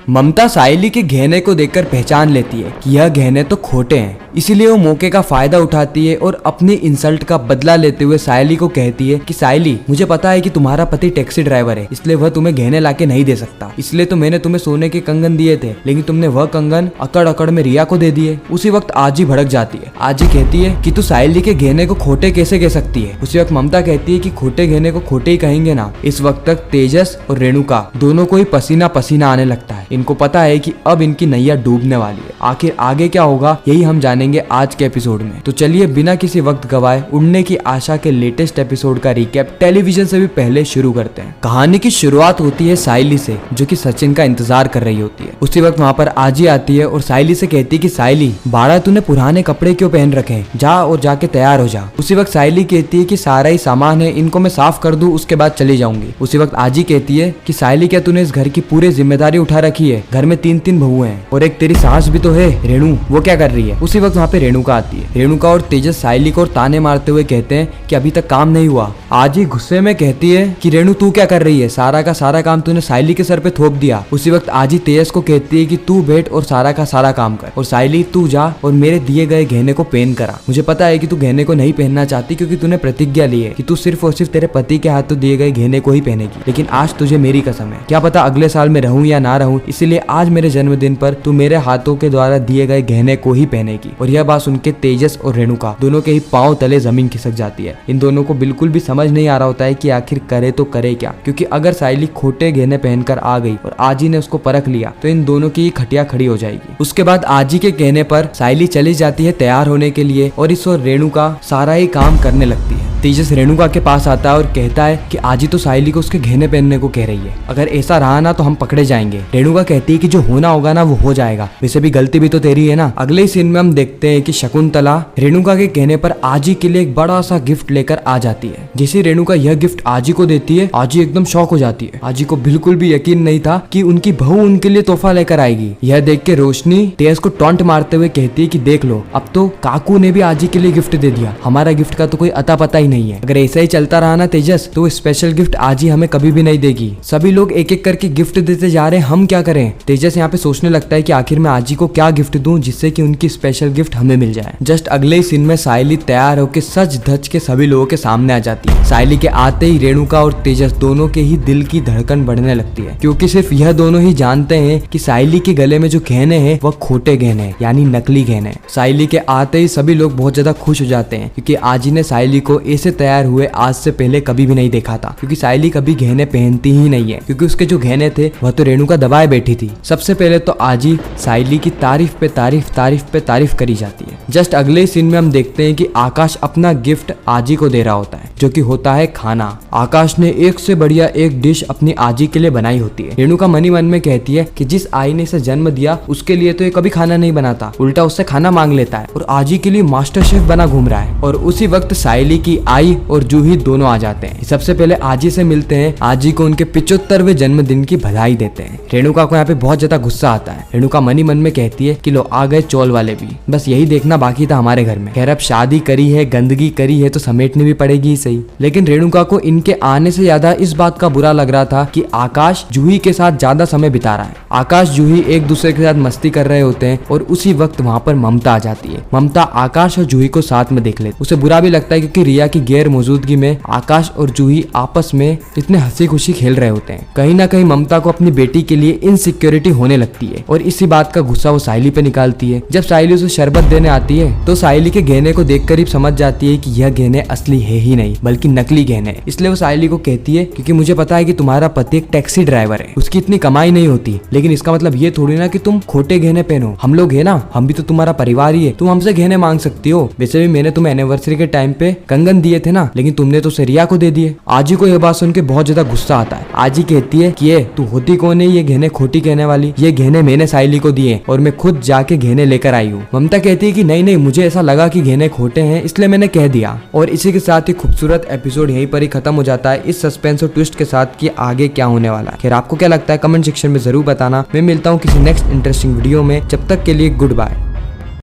ममता सायली के गहने को देखकर पहचान लेती है कि यह गहने तो खोटे हैं, इसीलिए वो मौके का फायदा उठाती है और अपनी इंसल्ट का बदला लेते हुए सायली को कहती है कि सायली, मुझे पता है कि तुम्हारा पति टैक्सी ड्राइवर है, इसलिए वह तुम्हें गहने लाके नहीं दे सकता, इसलिए तो मैंने तुम्हें सोने के कंगन दिए थे, लेकिन तुमने वह कंगन अकड़ अकड़ में रिया को दे दिए। उसी वक्त आजी भड़क जाती है। आजी कहती है कि तू सायली के गहने को खोटे कैसे कह सकती है। उसी वक्त ममता कहती है कि खोटे गहने को खोटे ही कहेंगे ना। इस वक्त तक तेजस और रेणुका दोनों को ही पसीना पसीना आने लगता है। इनको पता है कि अब इनकी नैया डूबने वाली है। आखिर आगे क्या होगा यही हम जानेंगे आज के एपिसोड में। तो चलिए बिना किसी वक्त गवाए उड़ने की आशा के लेटेस्ट एपिसोड का रिकैप टेलीविजन से भी पहले शुरू करते हैं। कहानी की शुरुआत होती है सायली से, जो कि सचिन का इंतजार कर रही होती है। उसी वक्त वहाँ पर आजी आती है और सायली से कहती है कि सायली, बाड़ा तूने पुराने कपड़े क्यों पहन रखे हैं, जा और जाके तैयार हो जा। उसी वक्त सायली कहती है कि सारा ही सामान है, इनको मैं साफ कर दूं, उसके बाद चली जाऊंगी। उसी वक्त आजी कहती है कि सायली, क्या तूने इस घर की पूरी जिम्मेदारी उठा रखी है? घर में 3 बहुएं हैं और एक तेरी सास भी तो है, रेणु, वो क्या कर रही है? उसी वक्त वहाँ पे रेणुका आती है। रेणुका और तेजस सायली को ताने मारते हुए कहते हैं कि अभी तक काम नहीं हुआ। आजी गुस्से में कहती है कि रेणु तू क्या कर रही है, सारा का सारा काम तूने सायली के सर पे थोप दिया। उसी वक्त आजी तेजस को कहती है कि तू बैठ और सारा का सारा काम कर, और सायली तू जा और मेरे दिए गए गहने को पहन करा। मुझे पता है कि तू गहने को नहीं पहनना चाहती, क्योंकि तूने प्रतिज्ञा ली है कि तू सिर्फ और सिर्फ तेरे पति के हाथों दिए गए गहने को ही पहनेगी, लेकिन आज तुझे मेरी कसम है, क्या पता अगले साल मैं रहूं या ना रहूं, इसीलिए आज मेरे जन्मदिन पर तू मेरे हाथों के द्वारा दिए गए गहने को ही पहनेगी। और यह बात सुनकर तेजस और रेणुका दोनों के ही पांव तले जमीन खिसक जाती है। इन दोनों को बिल्कुल भी समझ नहीं आ रहा होता है कि आखिर करे तो करे क्या, क्योंकि अगर सायली खोटे गहने पहनकर आ गई और आजी ने उसको परख लिया तो इन दोनों की खटिया खड़ी हो जाएगी। उसके बाद आजी के कहने पर सायली चली जाती है तैयार होने के लिए और इस और रेणुका सारा ही काम करने लगती है। तेजस रेणुका के पास आता है और कहता है कि आजी तो सायली को उसके गहने पहनने को कह रही है, अगर ऐसा रहा ना तो हम पकड़े जाएंगे। रेणुका कहती है कि जो होना होगा ना वो हो जाएगा, वैसे भी गलती भी तो तेरी है ना। अगले सीन में हम देखते हैं कि शकुंतला रेणुका के कहने पर आजी के लिए एक बड़ा सा गिफ्ट लेकर आ जाती है। जैसे रेणुका यह गिफ्ट आजी को देती है, आजी एकदम शॉक हो जाती है। आजी को बिल्कुल भी यकीन नहीं था कि उनकी बहू उनके लिए तोहफा लेकर आएगी। यह देख के रोशनी तेज को टॉन्ट मारते हुए कहती है कि देख लो, अब तो काकू ने भी आजी के लिए गिफ्ट दे दिया, हमारा गिफ्ट का तो कोई अता पता ही नहीं है। अगर ऐसा ही चलता रहा ना तेजस, तो स्पेशल गिफ्ट आजी हमें कभी भी नहीं देगी। सभी लोग एक एक करके गिफ्ट देते जा रहे हैं, हम क्या करें? तेजस यहाँ पे सोचने लगता है कि आखिर मैं आजी को क्या गिफ्ट दूं जिससे कि उनकी स्पेशल गिफ्ट हमें मिल जाए। जस्ट अगले ही सीन में सायली तैयार होकर सच धज के सभी लोगों के सामने आ जाती है। सायली के आते ही रेणुका और तेजस दोनों के ही दिल की धड़कन बढ़ने लगती है, क्योंकि सिर्फ यह दोनों ही जानते हैं कि सायली के गले में जो गहने हैं वह खोटे गहने हैं, यानी नकली गहने। सायली के आते ही सभी लोग बहुत ज्यादा खुश हो जाते हैं, क्योंकि आजी ने सायली को ऐसे तैयार हुए आज से पहले कभी भी नहीं देखा था, क्योंकि सायली कभी गहने पहनती ही नहीं है, क्योंकि उसके जो गहने थे वह तो रेणुका दबाए बैठी थी। सबसे पहले तो आजी सायली की तारीफ पे तारीफ तारीफ पे तारीफ करी जाती है। जस्ट अगले सीन में हम देखते हैं कि आकाश अपना गिफ्ट आजी को दे रहा होता है, जो कि होता है खाना। आकाश ने एक से बढ़िया एक डिश अपनी आजी के लिए बनाई होती है। रेणुका मनी मन में कहती है कि जिस आई ने इसे जन्म दिया उसके लिए तो ये कभी खाना नहीं बनाता, उल्टा उससे खाना मांग लेता है और आजी के लिए मास्टर शेफ बना घूम रहा है। और उसी वक्त सायली की आई और जूही दोनों आ जाते हैं। सबसे पहले आजी से मिलते हैं, आजी को उनके 75वें जन्मदिन की बधाई देते हैं। रेणुका को यहाँ पे बहुत ज्यादा गुस्सा आता है। रेणुका मनी मन में कहती है कि लो आ गए चौल वाले भी, बस यही देखना बाकी था हमारे घर में। खैर अब शादी करी है, गंदगी करी है तो समेटनी भी पड़ेगी ही सही। लेकिन रेणुका को इनके आने से ज्यादा इस बात का बुरा लग रहा था कि आकाश जूही के साथ ज्यादा समय बिता रहा है। आकाश जूही एक दूसरे के साथ मस्ती कर रहे होते हैं और उसी वक्त वहाँ पर ममता आ जाती है। ममता आकाश और जूही को साथ में देख लेती। उसे बुरा भी लगता है क्योंकि रिया की गैर मौजूदगी में आकाश और जूही आपस में इतने हंसी खुशी खेल रहे होते हैं। कहीं ना कहीं ममता को अपनी बेटी के लिए इनसिक्योरिटी होने लगती है और इसी बात का गुस्सा वो सायली पे निकालती है। जब सायली उसे शरबत देने आती है तो सायली के गहने को देखकर ही समझ जाती है कि यह गहने असली है ही नहीं बल्कि नकली गहने। इसलिए वो सायली को कहती है क्योंकि मुझे पता है कि तुम्हारा पति एक टैक्सी ड्राइवर है, उसकी इतनी कमाई नहीं होती, लेकिन इसका मतलब ये थोड़ी ना कि तुम खोटे गहने पहनो। हम लोग है ना, हम भी तो तुम्हारा परिवार ही है, तुम हमसे गहने मांग सकती हो। वैसे भी मैंने तुम्हें एनिवर्सरी के टाइम पे कंगन दिए थे ना, लेकिन तुमने तो उसे रिया को दे दिए। आजी को यह बात सुन के बहुत ज्यादा गुस्सा आता है। आजी कहती है कि ये तू होती कौन है ये गहने खोटी कहने वाली, ये गहने मैंने सायली को दिए और मैं खुद जाके गहने लेकर आई हूँ। ममता कहती है कि नहीं नहीं, मुझे ऐसा लगा कि गहने खोटे हैं इसलिए मैंने कह दिया। और इसी के साथ ही खूबसूरत एपिसोड यहीं पर ही खत्म हो जाता है, इस सस्पेंस और ट्विस्ट के साथ कि आगे क्या होने वाला है। खैर आपको क्या लगता है कमेंट सेक्शन में जरूर बताना। मैं मिलता हूँ किसी नेक्स्ट इंटरेस्टिंग वीडियो में, जब तक के लिए गुड बाय।